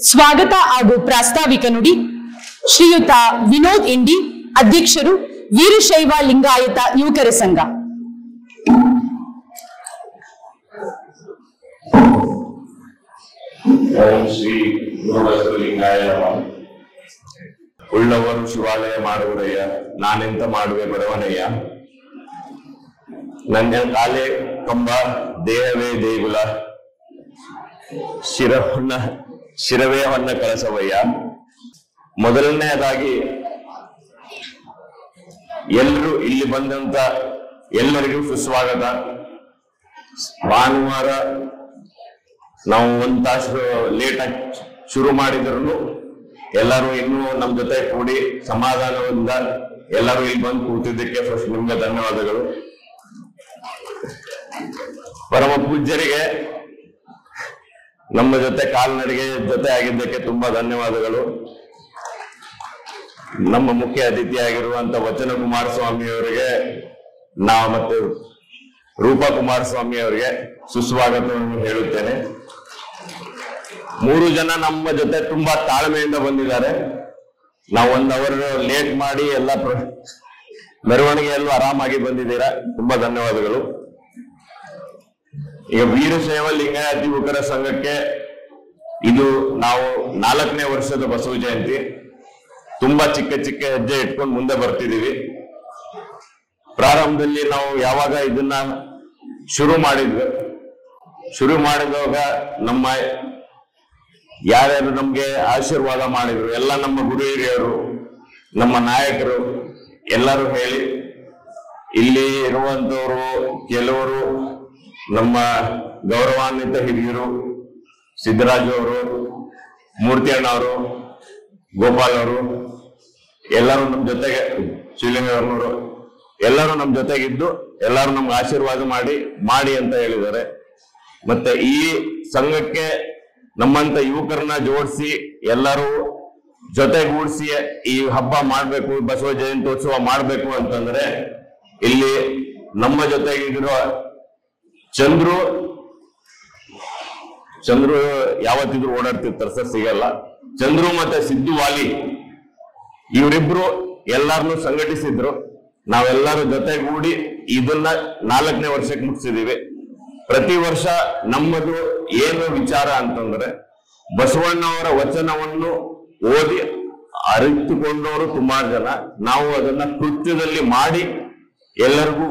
ಸ್ವಾಗತ ಹಾಗೂ ಪ್ರಾಸ್ತಾವಿಕ ನುಡಿ ಶ್ರೀಯುತ ವಿನೋದ್ ಇಂಡಿ, ಅಧ್ಯಕ್ಷರು, ವೀರಶೈವ ಲಿಂಗಾಯತ ಯುವಕರ ಸಂಘ. ಓಂ ಶ್ರೀ ಗುರುಬಸವಲಿಂಗಾಯ ನಮಃ. ಉಳ್ಳವರು ಶಿವಾಲಯ ಮಾಡುವರಯ್ಯ, ನಾನೆಂತ ಮಾಡುವೆ ಬಡವನಯ್ಯ. ನನ್ನ ಕಾಲೇ ಕಂಬ, ದೇಹವೇ ದೇಗುಲ, ಶಿರವೇ ಹೊನ್ನ ಕಳಸವಯ್ಯ. ಮೊದಲನೆಯದಾಗಿ ಎಲ್ಲರೂ ಇಲ್ಲಿ ಬಂದಂತ ಎಲ್ಲರಿಗೂ ಸುಸ್ವಾಗತ. ಭಾನುವಾರ ನಾವು ಒಂದು ತಾಸು ಲೇಟ್ ಆಗಿ ಶುರು ಮಾಡಿದ್ರು ಎಲ್ಲರೂ ಇನ್ನೂ ನಮ್ ಜೊತೆ ಕೂಡಿ ಸಮಾಧಾನದಿಂದ ಎಲ್ಲರೂ ಇಲ್ಲಿ ಬಂದು ಕೂತಿದ್ದಕ್ಕೆ ಫಸ್ಟ್ ನಿಮ್ಗೆ ಧನ್ಯವಾದಗಳು. ಪರಮ ಪೂಜ್ಯರಿಗೆ ನಮ್ಮ ಜೊತೆ ಕಾಲ್ನಡಿಗೆ ಜೊತೆ ಆಗಿದ್ದಕ್ಕೆ ತುಂಬಾ ಧನ್ಯವಾದಗಳು. ನಮ್ಮ ಮುಖ್ಯ ಅತಿಥಿಯಾಗಿರುವಂತ ವಚನ ಕುಮಾರಸ್ವಾಮಿ ಅವರಿಗೆ ಮತ್ತೆ ರೂಪಾ ಕುಮಾರಸ್ವಾಮಿ ಅವರಿಗೆ ಸುಸ್ವಾಗತವನ್ನು ಹೇಳುತ್ತೇನೆ. 3 ಜನ ನಮ್ಮ ಜೊತೆ ತುಂಬಾ ತಾಳ್ಮೆಯಿಂದ ಬಂದಿದ್ದಾರೆ. ನಾವು 1 ಅವರ್ ಲೇಟ್ ಮಾಡಿ ಎಲ್ಲ ಮೆರವಣಿಗೆಯಲ್ಲೂ ಆರಾಮಾಗಿ ಬಂದಿದ್ದೀರಾ, ತುಂಬಾ ಧನ್ಯವಾದಗಳು. ಈಗ ವೀರಶೈವ ಲಿಂಗಾಯತ ಯುವಕರ ಸಂಘಕ್ಕೆ ಇದು ನಾವು 4ನೇ ವರ್ಷದ ಬಸವ ಜಯಂತಿ. ತುಂಬಾ ಚಿಕ್ಕ ಚಿಕ್ಕ ಹೆಜ್ಜೆ ಇಟ್ಕೊಂಡು ಮುಂದೆ ಬರ್ತಿದೀವಿ. ಪ್ರಾರಂಭದಲ್ಲಿ ನಾವು ಯಾವಾಗ ಇದನ್ನ ಶುರು ಮಾಡಿದಾಗ ನಮ್ಮ ಯಾರ್ಯಾರು ನಮ್ಗೆ ಆಶೀರ್ವಾದ ಮಾಡಿದ್ರು, ಎಲ್ಲ ನಮ್ಮ ಗುರು ಹಿರಿಯರು, ನಮ್ಮ ನಾಯಕರು ಎಲ್ಲರೂ ಹೇಳಿ, ಇಲ್ಲಿ ಇರುವಂತವರು ಕೆಲವರು ನಮ್ಮ ಗೌರವಾನ್ವಿತ ಹಿರಿಯರು, ಸಿದ್ದರಾಜು ಅವರು, ಮೂರ್ತಿ ಅಣ್ಣ ಅವರು, ಗೋಪಾಲ್ ಅವರು ಎಲ್ಲರೂ ನಮ್ಮ ಜೊತೆಗೆ, ಶಿವಲಿಂಗವ್ರನವರು ಎಲ್ಲರೂ ನಮ್ಮ ಜೊತೆಗಿದ್ದು ಎಲ್ಲರೂ ನಮ್ಗೆ ಆಶೀರ್ವಾದ ಮಾಡಿ ಅಂತ ಹೇಳಿದ್ದಾರೆ. ಮತ್ತೆ ಈ ಸಂಘಕ್ಕೆ ನಮ್ಮಂತ ಯುವಕರನ್ನ ಜೋಡಿಸಿ ಎಲ್ಲರೂ ಜೊತೆಗೂಡಿಸಿ ಈ ಹಬ್ಬ ಮಾಡ್ಬೇಕು, ಬಸವ ಜಯಂತ್ಯೋತ್ಸವ ಮಾಡ್ಬೇಕು ಅಂತಂದ್ರೆ ಇಲ್ಲಿ ನಮ್ಮ ಜೊತೆಗಿರುವ ಚಂದ್ರು ಯಾವತ್ತಿದ್ರು ಓಡಾಡ್ತಿರ್ತಾರೆ ಸರ್, ಸಿಗಲ್ಲ. ಚಂದ್ರು ಮತ್ತೆ ಸಿದ್ದು ವಾಲಿ ಇವರಿಬ್ರು ಎಲ್ಲಾರನ್ನು ಸಂಘಟಿಸಿದ್ರು. ನಾವೆಲ್ಲರೂ ಜೊತೆಗೂಡಿ ಇದನ್ನ 4ನೇ ವರ್ಷಕ್ಕೆ ಮುಗಿಸಿದೀವಿ. ಪ್ರತಿ ವರ್ಷ ನಮ್ಮದು ಏನು ವಿಚಾರ ಅಂತಂದ್ರೆ, ಬಸವಣ್ಣವರ ವಚನವನ್ನು ಓದಿ ಅರಿತುಕೊಂಡವರು ಸುಮಾರು ಜನ, ನಾವು ಅದನ್ನ ಕೃತ್ಯದಲ್ಲಿ ಮಾಡಿ ಎಲ್ಲರಿಗೂ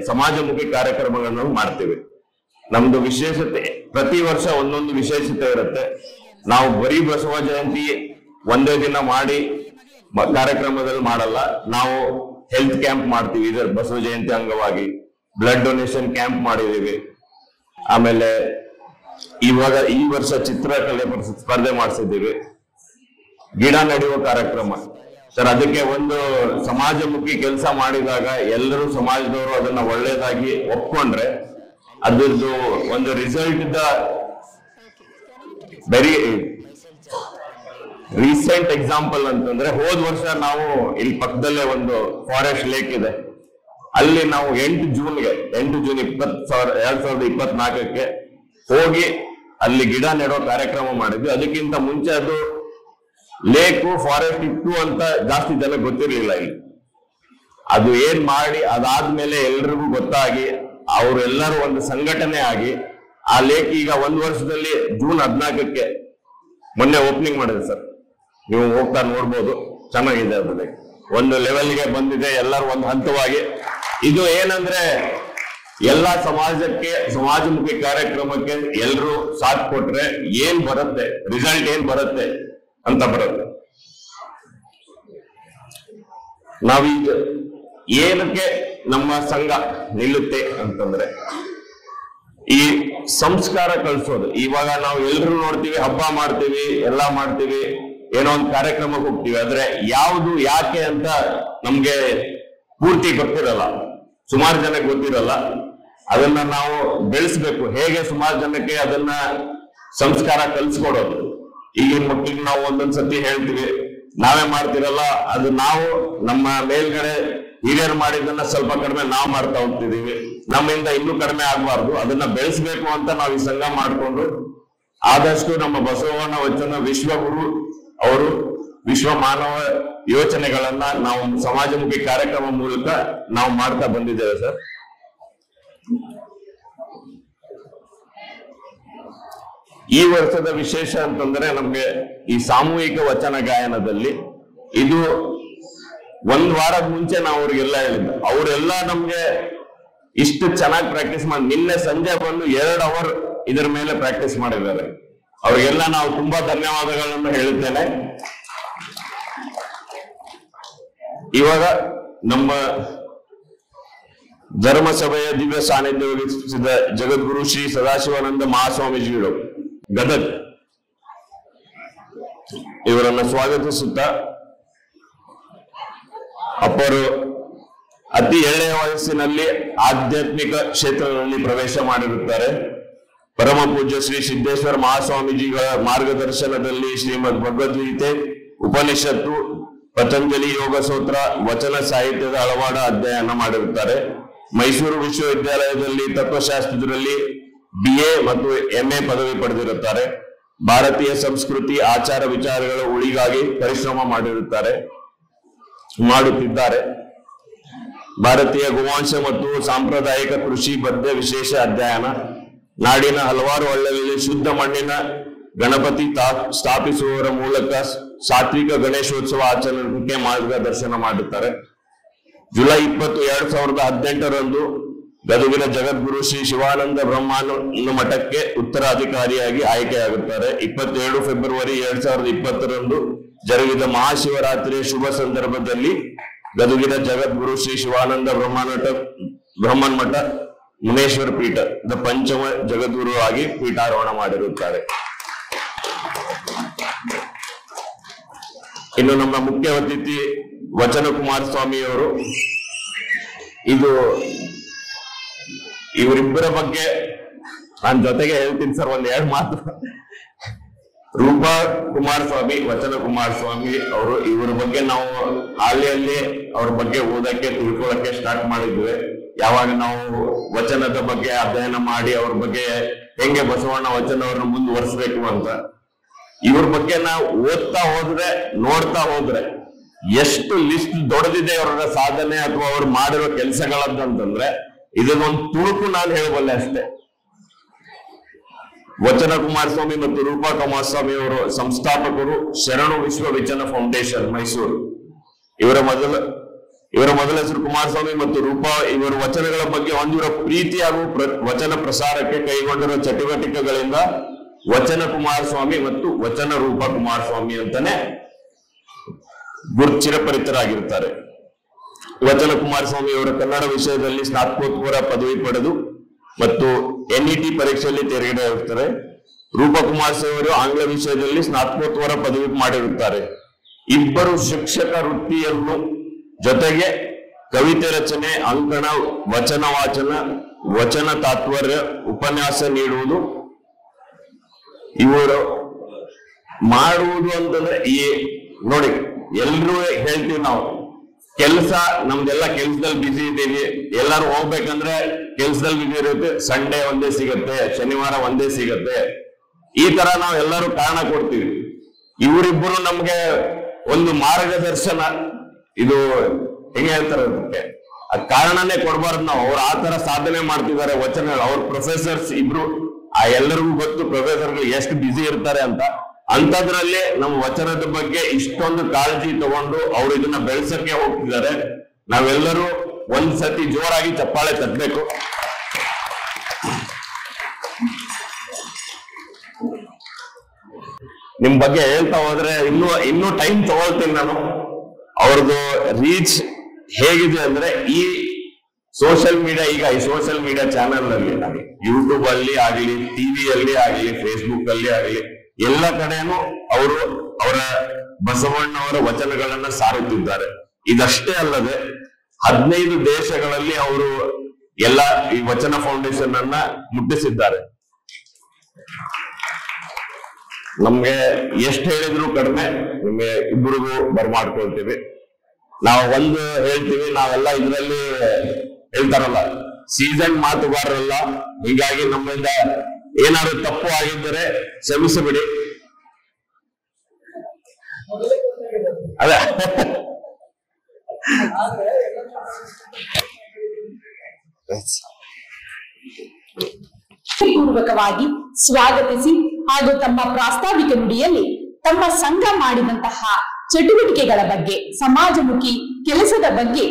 ಸಮಾಜಮುಖಿ ಕಾರ್ಯಕ್ರಮಗಳನ್ನು ಮಾಡ್ತೀವಿ. ನಮ್ದು ವಿಶೇಷತೆ ಪ್ರತಿ ವರ್ಷ ಒಂದೊಂದು ವಿಶೇಷತೆ ಇರುತ್ತೆ. ನಾವು ಬರೀ ಬಸವ ಜಯಂತಿ ಒಂದೇ ದಿನ ಮಾಡಿ ಕಾರ್ಯಕ್ರಮದಲ್ಲಿ ಮಾಡಲ್ಲ. ನಾವು ಹೆಲ್ತ್ ಕ್ಯಾಂಪ್ ಮಾಡ್ತೀವಿ ಇದರ ಬಸವ ಜಯಂತಿ ಅಂಗವಾಗಿ. ಬ್ಲಡ್ ಡೊನೇಷನ್ ಕ್ಯಾಂಪ್ ಮಾಡಿದೀವಿ. ಆಮೇಲೆ ಇವಾಗ ಈ ವರ್ಷ ಚಿತ್ರಕಲೆ ಸ್ಪರ್ಧೆ ಮಾಡಿಸಿದ್ದೀವಿ. ಗಿಡ ನೆಡುವ ಕಾರ್ಯಕ್ರಮ ಸರ್, ಅದಕ್ಕೆ ಒಂದು ಸಮಾಜಮುಖಿ ಕೆಲಸ ಮಾಡಿದಾಗ ಎಲ್ಲರೂ ಸಮಾಜದವರು ಅದನ್ನ ಒಳ್ಳೇದಾಗಿ ಒಪ್ಕೊಂಡ್ರೆ ಅದ್ರದ್ದು ಒಂದು ರಿಸಲ್ಟ್ ವೆರಿ ರೀಸೆಂಟ್ ಎಕ್ಸಾಂಪಲ್ ಅಂತಂದ್ರೆ, ಹೋದ ವರ್ಷ ನಾವು ಇಲ್ಲಿ ಪಕ್ಕದಲ್ಲೇ ಒಂದು ಫಾರೆಸ್ಟ್ ಲೇಕ್ ಇದೆ, ಅಲ್ಲಿ ನಾವು 8 ಜೂನ್ 2024 ಹೋಗಿ ಅಲ್ಲಿ ಗಿಡ ನೆಡೋ ಕಾರ್ಯಕ್ರಮ ಮಾಡಿದ್ವಿ. ಅದಕ್ಕಿಂತ ಮುಂಚೆ ಅದು ಲೇಕು ಫಾರೆಸ್ಟ್ ಇತ್ತು ಅಂತ ಜಾಸ್ತಿ ಜನ ಗೊತ್ತಿರ್ಲಿಲ್ಲ. ಇಲ್ಲಿ ಅದು ಏನ್ ಮಾಡಿ ಅದಾದ್ಮೇಲೆ ಎಲ್ರಿಗೂ ಗೊತ್ತಾಗಿ ಅವರೆಲ್ಲರೂ ಒಂದು ಸಂಘಟನೆ ಆಗಿ ಆ ಲೇಕ್ ಈಗ 1 ವರ್ಷದಲ್ಲಿ ಜೂನ್ 14 ಮೊನ್ನೆ ಓಪನಿಂಗ್ ಮಾಡಿದೆ ಸರ್. ನೀವು ಹೋಗ್ತಾ ನೋಡ್ಬೋದು, ಚೆನ್ನಾಗಿದೆ. ಅದ್ರಲ್ಲಿ ಒಂದು ಲೆವೆಲ್ಗೆ ಬಂದಿದೆ. ಎಲ್ಲರೂ ಒಂದು ಹಂತವಾಗಿ ಇದು ಏನಂದ್ರೆ ಎಲ್ಲ ಸಮಾಜಮುಖಿ ಕಾರ್ಯಕ್ರಮಕ್ಕೆ ಎಲ್ಲರೂ ಸಾಥ್ ಕೊಟ್ರೆ ಏನ್ ಬರುತ್ತೆ, ರಿಸಲ್ಟ್ ಏನ್ ಬರುತ್ತೆ ಅಂತ ಬರುತ್ತೆ. ನಾವೀಗ ಏನಕ್ಕೆ ನಮ್ಮ ಸಂಘ ನಿಲ್ಲುತ್ತೆ ಅಂತಂದ್ರೆ, ಈ ಸಂಸ್ಕಾರ ಕಲಿಸೋದು. ಇವಾಗ ನಾವು ಎಲ್ರು ನೋಡ್ತೀವಿ, ಹಬ್ಬ ಮಾಡ್ತೀವಿ, ಎಲ್ಲಾ ಮಾಡ್ತೀವಿ, ಏನೋ ಒಂದು ಕಾರ್ಯಕ್ರಮಕ್ಕೆ ಹೋಗ್ತೀವಿ, ಆದ್ರೆ ಯಾವುದು ಯಾಕೆ ಅಂತ ನಮ್ಗೆ ಪೂರ್ತಿ ಗೊತ್ತಿರಲ್ಲ, ಸುಮಾರು ಜನಕ್ಕೆ ಗೊತ್ತಿರಲ್ಲ. ಅದನ್ನ ನಾವು ಬೆಳೆಸ್ಬೇಕು. ಹೇಗೆ ಸುಮಾರು ಜನಕ್ಕೆ ಅದನ್ನ ಸಂಸ್ಕಾರ ಕಲಿಸ್ಕೊಡೋದು. ಈಗಿನ ಮಕ್ಕಳಿಗೆ ನಾವು ಒಂದೊಂದ್ಸತಿ ಹೇಳ್ತೀವಿ, ನಾವೇ ಮಾಡ್ತಿರಲ್ಲ, ಅದು ನಾವು ನಮ್ಮ ಮೇಲ್ಗಡೆ ಹಿರಿಯರು ಮಾಡಿದ್ದನ್ನ ಸ್ವಲ್ಪ ಕಡಿಮೆ ನಾವು ಮಾಡ್ತಾ ಹೋಗ್ತಿದೀವಿ. ನಮ್ಮಿಂದ ಇನ್ನೂ ಕಡಿಮೆ ಆಗ್ಬಾರ್ದು, ಅದನ್ನ ಬೆಳೆಸ್ಬೇಕು ಅಂತ ನಾವು ಈ ಸಂಘ ಮಾಡ್ಕೊಂಡು ಆದಷ್ಟು ನಮ್ಮ ಬಸವಣ್ಣ ವಚನ ವಿಶ್ವಗುರು ಅವರು ವಿಶ್ವ ಮಾನವ ಯೋಚನೆಗಳನ್ನ ನಾವು ಸಮಾಜಮುಖಿ ಕಾರ್ಯಕ್ರಮ ಮೂಲಕ ನಾವು ಮಾಡ್ತಾ ಬಂದಿದ್ದೇವೆ ಸರ್. ಈ ವರ್ಷದ ವಿಶೇಷ ಅಂತಂದ್ರೆ ನಮ್ಗೆ ಈ ಸಾಮೂಹಿಕ ವಚನ ಗಾಯನದಲ್ಲಿ ಇದು ಒಂದ್ ವಾರದ ಮುಂಚೆ ನಾವು ಅವ್ರಿಗೆಲ್ಲ ಹೇಳಿದ್ದು, ಅವರೆಲ್ಲ ನಮ್ಗೆ ಇಷ್ಟು ಚೆನ್ನಾಗಿ ಪ್ರಾಕ್ಟೀಸ್ ಮಾಡಿ ನಿನ್ನೆ ಸಂಜೆ ಬಂದು 2 ಅವರ್ ಇದರ ಮೇಲೆ ಪ್ರಾಕ್ಟೀಸ್ ಮಾಡಿದ್ದಾರೆ. ಅವರಿಗೆಲ್ಲ ನಾವು ತುಂಬಾ ಧನ್ಯವಾದಗಳನ್ನು ಹೇಳುತ್ತೇನೆ. ಇವಾಗ ನಮ್ಮ ಧರ್ಮಸಭೆಯ ದಿವ್ಯ ಸಾನ್ನಿಧ್ಯ ವಹಿಸಿದ ಜಗದ್ಗುರು ಶ್ರೀ ಸದಾಶಿವಾನಂದ ಮಹಾಸ್ವಾಮೀಜಿಗಳು ಗದಗ್ ಇವರನ್ನ ಸ್ವಾಗತಿಸುತ್ತಾ, ಅಪ್ಪರು ಅತಿ ಎಳೆಯ ವಯಸ್ಸಿನಲ್ಲಿ ಆಧ್ಯಾತ್ಮಿಕ ಕ್ಷೇತ್ರದಲ್ಲಿ ಪ್ರವೇಶ ಮಾಡಿರುತ್ತಾರೆ. ಪರಮ ಪೂಜ್ಯ ಶ್ರೀ ಸಿದ್ದೇಶ್ವರ ಮಹಾಸ್ವಾಮೀಜಿಗಳ ಮಾರ್ಗದರ್ಶನದಲ್ಲಿ ಶ್ರೀಮದ್ ಭಗವದ್ಗೀತೆ, ಉಪನಿಷತ್ತು, ಪತಂಜಲಿ ಯೋಗ ಸೂತ್ರ, ವಚನ ಸಾಹಿತ್ಯದ ಹಲವಾರು ಅಧ್ಯಯನ ಮಾಡಿರುತ್ತಾರೆ. ಮೈಸೂರು ವಿಶ್ವವಿದ್ಯಾಲಯದಲ್ಲಿ ತತ್ವಶಾಸ್ತ್ರದಲ್ಲಿ BA ಮತ್ತು MA ಪದವಿ ಪಡೆದಿರುತ್ತಾರೆ. ಭಾರತೀಯ ಸಂಸ್ಕೃತಿ ಆಚಾರ ವಿಚಾರಗಳ ಉಳಿಗಾಗಿ ಪರಿಶ್ರಮ ಮಾಡುತ್ತಿದ್ದಾರೆ. ಭಾರತೀಯ ಗೋವಂಶ ಮತ್ತು ಸಾಂಪ್ರದಾಯಿಕ ಕೃಷಿ ಬಗ್ಗೆ ವಿಶೇಷ ಅಧ್ಯಯನ, ನಾಡಿನ ಹಲವಾರು ಹಳ್ಳಿಗಳಲ್ಲಿ ಶುದ್ಧ ಮಣ್ಣಿನ ಗಣಪತಿ ಸ್ಥಾಪಿಸುವುದರ ಮೂಲಕ ಸಾತ್ವಿಕ ಗಣೇಶೋತ್ಸವ ಆಚರಣೆಗೆ ಮಾರ್ಗದರ್ಶನ ಮಾಡುತ್ತಾರೆ. ಜುಲೈ 20, 2018 ಗದಗಿನ ಜಗದ್ಗುರು ಶ್ರೀ ಶಿವಾನಂದ ಬ್ರಹ್ಮಾನಂದ ಮಠಕ್ಕೆ ಉತ್ತರಾಧಿಕಾರಿಯಾಗಿ ಆಯ್ಕೆಯಾಗುತ್ತಾರೆ. 27 ಫೆಬ್ರವರಿ 2020 ಜರುಗಿದ ಮಹಾಶಿವರಾತ್ರಿಯ ಶುಭ ಸಂದರ್ಭದಲ್ಲಿ ಗದಗಿನ ಜಗದ್ಗುರು ಶ್ರೀ ಶಿವಾನಂದ ಬ್ರಹ್ಮನ್ ಮಠ ಮುನೇಶ್ವರ ಪೀಠದ ಪಂಚಮ ಜಗದ್ಗುರು ಆಗಿ ಪೀಠಾರೋಹಣ ಮಾಡಿರುತ್ತಾರೆ. ಇನ್ನು ನಮ್ಮ ಮುಖ್ಯ ಅತಿಥಿ ವಚನ ಕುಮಾರಸ್ವಾಮಿಯವರು, ಇವರಿಬ್ಬರ ಬಗ್ಗೆ ನಾನು ಜೊತೆಗೆ ಹೇಳ್ತೀನಿ ಸರ್, 1-2 ಮಾತು. ರೂಪಾ ಕುಮಾರಸ್ವಾಮಿ, ವಚನ ಕುಮಾರಸ್ವಾಮಿ ಅವರು, ಇವರ ಬಗ್ಗೆ ನಾವು ಹಾಲಿಯಲ್ಲಿ ಅವ್ರ ಬಗ್ಗೆ ಓದಕ್ಕೆ ತಿಳ್ಕೊಳ್ಳಕ್ಕೆ ಸ್ಟಾರ್ಟ್ ಮಾಡಿದ್ವಿ. ಯಾವಾಗ ನಾವು ವಚನದ ಬಗ್ಗೆ ಅಧ್ಯಯನ ಮಾಡಿ ಅವ್ರ ಬಗ್ಗೆ ಹೆಂಗೆ ಬಸವಣ್ಣ ವಚನವ್ರನ್ನ ಮುಂದುವರಿಸಬೇಕು ಅಂತ, ಇವ್ರ ಬಗ್ಗೆ ನಾವು ಓದ್ತಾ ಹೋದ್ರೆ, ನೋಡ್ತಾ ಹೋದ್ರೆ ಎಷ್ಟು ಲಿಸ್ಟ್ ದೊಡ್ಡದಿದೆ ಅವರ ಸಾಧನೆ ಅಥವಾ ಅವ್ರು ಮಾಡಿರೋ ಕೆಲಸಗಳಂತಂದ್ರೆ ಇದನ್ನೊಂದು ತುಣುಕು ನಾನು ಹೇಳಬಲ್ಲೆ ಅಷ್ಟೇ. ವಚನ ಕುಮಾರಸ್ವಾಮಿ ಮತ್ತು ರೂಪಾ ಕುಮಾರಸ್ವಾಮಿ ಅವರು ಸಂಸ್ಥಾಪಕರು, ಶರಣು ವಿಶ್ವ ವಚನ ಫೌಂಡೇಶನ್ ಮೈಸೂರು. ಇವರ ಮೊದಲ ಹೆಸರು ಕುಮಾರಸ್ವಾಮಿ ಮತ್ತು ರೂಪಾ ಇವರ ವಚನಗಳ ಬಗ್ಗೆ ಹೊಂದಿರುವ ಪ್ರೀತಿ ಹಾಗೂ ವಚನ ಪ್ರಸಾರಕ್ಕೆ ಕೈಗೊಂಡಿರುವ ಚಟುವಟಿಕೆಗಳಿಂದ ವಚನ ಕುಮಾರಸ್ವಾಮಿ ಮತ್ತು ವಚನ ರೂಪಾ ಕುಮಾರಸ್ವಾಮಿ ಅಂತಾನೆ ಚಿರಪರಿಚಿತರಾಗಿರ್ತಾರೆ. ವಚನ ಕುಮಾರಸ್ವಾಮಿ ಅವರು ಕನ್ನಡ ವಿಷಯದಲ್ಲಿ ಸ್ನಾತಕೋತ್ತರ ಪದವಿ ಪಡೆದು ಮತ್ತು NET ಪರೀಕ್ಷೆಯಲ್ಲಿ ತೇರ್ಗಡೆಯಾಗುತ್ತಾರೆ. ರೂಪಾ ಕುಮಾರಸ್ವಾಮಿ ಅವರು ಆಂಗ್ಲ ವಿಷಯದಲ್ಲಿ ಸ್ನಾತಕೋತ್ತರ ಪದವಿ ಮಾಡಿರುತ್ತಾರೆ. ಇಬ್ಬರು ಶಿಕ್ಷಕ ವೃತ್ತಿಯನ್ನು ಜೊತೆಗೆ ಕವಿತೆ ರಚನೆ, ಅಂಕಣ, ವಚನ ವಾಚನ, ವಚನ ತಾತ್ಪರ್ಯ, ಉಪನ್ಯಾಸ ನೀಡುವುದು ಇವರು ಮಾಡುವುದು ಅಂತಂದ್ರೆ ನೋಡಿ, ಎಲ್ರೂ ಹೇಳ್ತೀವಿ ನಾವು, ಕೆಲಸ ನಮ್ದೆಲ್ಲ ಕೆಲ್ಸದಲ್ಲಿ ಬಿಸಿ ಇದ್ದೀವಿ, ಎಲ್ಲರೂ ಹೋಗ್ಬೇಕಂದ್ರೆ ಕೆಲ್ಸದಲ್ಲಿ ಬಿಸಿ ಇರುತ್ತೆ, ಸಂಡೇ ಒಂದೇ ಸಿಗತ್ತೆ, ಶನಿವಾರ ಒಂದೇ ಸಿಗತ್ತೆ, ಈ ತರ ನಾವು ಎಲ್ಲರೂ ಕಾರಣ ಕೊಡ್ತೀವಿ. ಇವರಿಬ್ಬರು ನಮ್ಗೆ ಒಂದು ಮಾರ್ಗದರ್ಶನ, ಇದು ಹೆಂಗೆ ಹೇಳ್ತಾರೆ ಅದಕ್ಕೆ, ಆ ಕಾರಣನೇ ಕೊಡ್ಬಾರ್ದು ನಾವು. ಅವ್ರು ಆ ತರ ಸಾಧನೆ ಮಾಡ್ತಿದ್ದಾರೆ ವಚನ. ಅವ್ರ ಪ್ರೊಫೆಸರ್ಸ್ ಇಬ್ರು, ಎಲ್ಲರಿಗೂ ಗೊತ್ತು ಪ್ರೊಫೆಸರ್ಗಳು ಎಷ್ಟು ಬಿಸಿ ಇರ್ತಾರೆ ಅಂತ. ಅಂತದ್ರಲ್ಲಿ ನಮ್ಮ ವಚನದ ಬಗ್ಗೆ ಇಷ್ಟೊಂದು ಕಾಳಜಿ ತಗೊಂಡು ಅವ್ರು ಇದನ್ನ ಬೆಳೆಸಕ್ಕೆ ಹೋಗ್ತಿದ್ದಾರೆ. ನಾವೆಲ್ಲರೂ ಒಂದ್ಸತಿ ಜೋರಾಗಿ ಚಪ್ಪಾಳೆ ತಟ್ಟಬೇಕು. ನಿಮ್ ಬಗ್ಗೆ ಹೇಳ್ತಾ ಹೋದ್ರೆ ಇನ್ನೂ ಟೈಮ್ ತಗೊಳ್ತೀನಿ ನಾನು. ಅವ್ರದ್ದು ರೀಚ್ ಹೇಗಿದೆ ಅಂದ್ರೆ, ಈ ಸೋಷಿಯಲ್ ಮೀಡಿಯಾ, ಈಗ ಈ ಸೋಷಿಯಲ್ ಮೀಡಿಯಾ ಚಾನೆಲ್ ಅಲ್ಲಿ, ಯೂಟ್ಯೂಬ್ ಅಲ್ಲಿ ಆಗ್ಲಿ, ಟಿವಿಯಲ್ಲಿ ಆಗ್ಲಿ, ಫೇಸ್ಬುಕ್ ಅಲ್ಲಿ ಆಗ್ಲಿ, ಎಲ್ಲ ಕಡೆನೂ ಅವರು ಅವರ ಬಸವಣ್ಣವರ ವಚನಗಳನ್ನ ಸಾರುತ್ತಿದ್ದಾರೆ. ಇದಷ್ಟೇ ಅಲ್ಲದೆ 15 ದೇಶಗಳಲ್ಲಿ ಅವರು ಎಲ್ಲ ಈ ವಚನ ಫೌಂಡೇಶನ್ ಅನ್ನ ಮುಟ್ಟಿಸಿದ್ದಾರೆ. ನಮ್ಗೆ ಎಷ್ಟು ಹೇಳಿದ್ರು ಕಡಿಮೆ, ನಿಮ್ಗೆ ಇಬ್ಬರಿಗೂ ಬರ್ಮಾಡ್ಕೊಳ್ತೀವಿ. ನಾವು ಒಂದು ಹೇಳ್ತೀವಿ, ನಾವೆಲ್ಲ ಇದರಲ್ಲಿ ಹೇಳ್ತಾರಲ್ಲ, ಸೀಸನ್ ಮಾತುಗಾರರಲ್ಲ, ಹೀಗಾಗಿ ನಮ್ಮಿಂದ ಏನಾದ್ರು ತಪ್ಪು ಆಗಿದ್ದರೆ ಕ್ಷಮಿಸಿಬಿಡಿ. ಅದ ಪೂರ್ವಕವಾಗಿ ಸ್ವಾಗತಿಸಿ ಹಾಗೂ ತಮ್ಮ ಪ್ರಾಸ್ತಾವಿಕ ನುಡಿಯಲ್ಲಿ ತಮ್ಮ ಸಂಘ ಮಾಡಿದಂತಹ ಚಟುವಟಿಕೆಗಳ ಬಗ್ಗೆ, ಸಮಾಜಮುಖಿ ಕೆಲಸದ ಬಗ್ಗೆ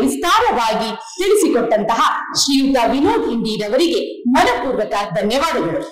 ವಿಸ್ತಾರವಾಗಿ ತಿಳಿಸಿಕೊಟ್ಟಂತಹ ಶ್ರೀಯುತ ವಿನೋದ್ ಇಂಡಿರವರಿಗೆ ಮನಪೂರ್ವಕ ಧನ್ಯವಾದಗಳು.